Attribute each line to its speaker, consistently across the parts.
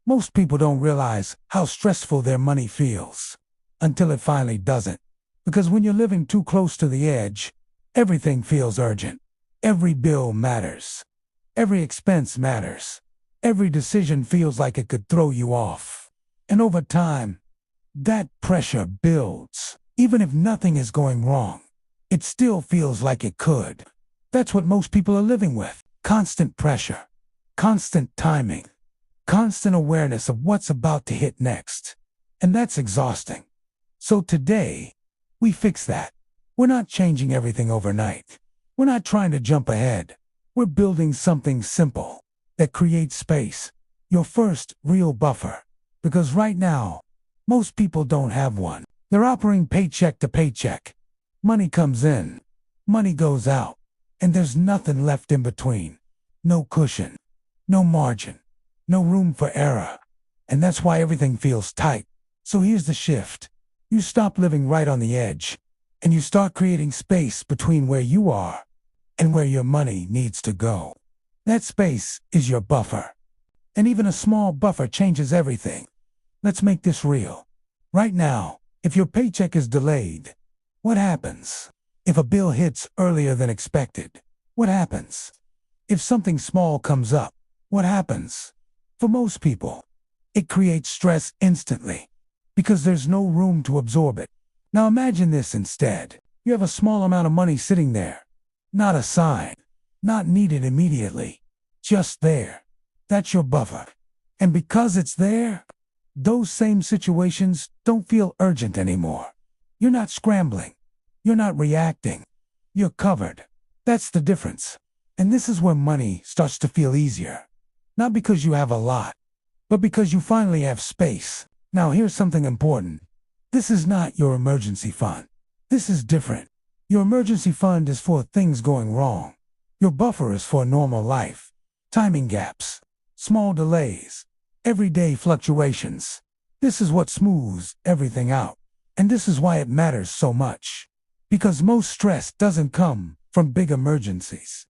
Speaker 1: Most people don't realize how stressful their money feels until it finally doesn't. Because when you're living too close to the edge, everything feels urgent. Every bill matters. Every expense matters. Every decision feels like it could throw you off. And over time, that pressure builds. Even if nothing is going wrong, it still feels like it could. That's what most people are living with. Constant pressure, constant timing, constant awareness of what's about to hit next. And that's exhausting. So today, we fix that. We're not changing everything overnight. We're not trying to jump ahead. We're building something simple that creates space, your first real buffer. Because right now, most people don't have one. They're operating paycheck to paycheck. Money comes in, money goes out, and there's nothing left in between. No cushion, no margin, no room for error. And that's why everything feels tight. So here's the shift. You stop living right on the edge, and you start creating space between where you are and where your money needs to go. That space is your buffer. And even a small buffer changes everything. Let's make this real. Right now, if your paycheck is delayed, what happens? If a bill hits earlier than expected, what happens? If something small comes up, what happens? For most people, it creates stress instantly because there's no room to absorb it. Now imagine this instead. You have a small amount of money sitting there. Not a sign, not needed immediately, just there. That's your buffer. And because it's there, those same situations don't feel urgent anymore. You're not scrambling. You're not reacting. You're covered. That's the difference. And this is where money starts to feel easier. Not because you have a lot, but because you finally have space. Now here's something important. This is not your emergency fund. This is different. Your emergency fund is for things going wrong. Your buffer is for normal life. Timing gaps, small delays, everyday fluctuations. This is what smooths everything out. And this is why it matters so much. Because most stress doesn't come from big emergencies.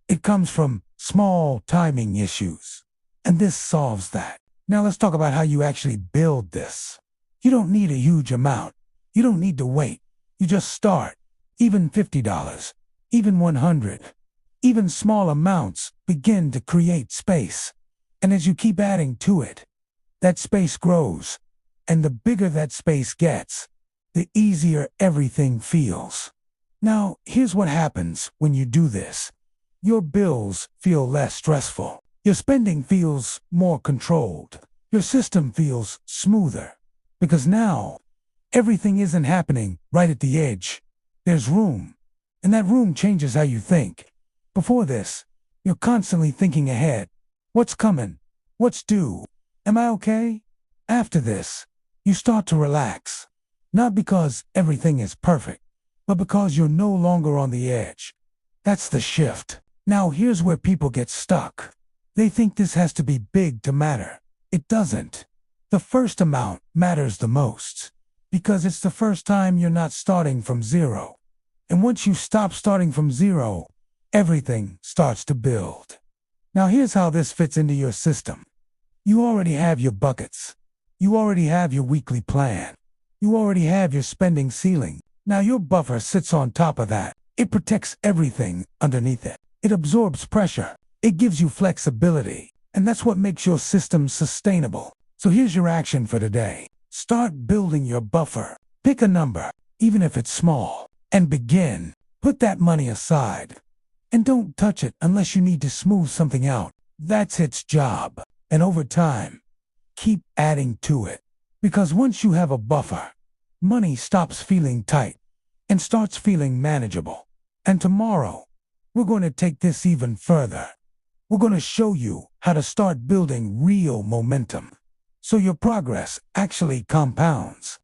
Speaker 1: It comes from small timing issues. And this solves that. Now let's talk about how you actually build this. You don't need a huge amount. You don't need to wait. You just start. Even $50, even $100, even small amounts begin to create space. And as you keep adding to it, that space grows. And the bigger that space gets, the easier everything feels. Now, here's what happens when you do this. Your bills feel less stressful. Your spending feels more controlled. Your system feels smoother. Because now, everything isn't happening right at the edge. There's room, and that room changes how you think. Before this, you're constantly thinking ahead. What's coming? What's due? Am I okay? After this, you start to relax. Not because everything is perfect, but because you're no longer on the edge. That's the shift. Now here's where people get stuck. They think this has to be big to matter. It doesn't. The first amount matters the most. Because it's the first time you're not starting from zero. And once you stop starting from zero, everything starts to build. Now here's how this fits into your system. You already have your buckets. You already have your weekly plan. You already have your spending ceiling. Now your buffer sits on top of that. It protects everything underneath it. It absorbs pressure. It gives you flexibility. And that's what makes your system sustainable. So here's your action for today. Start building your buffer. Pick a number, even if it's small, and begin. Put that money aside. And don't touch it unless you need to smooth something out. That's its job. And over time, keep adding to it. Because once you have a buffer, money stops feeling tight and starts feeling manageable. And tomorrow, we're going to take this even further. We're going to show you how to start building real momentum, so your progress actually compounds.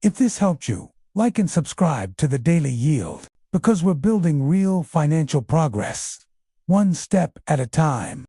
Speaker 1: If this helped you, like and subscribe to The Daily Yield, because we're building real financial progress, one step at a time.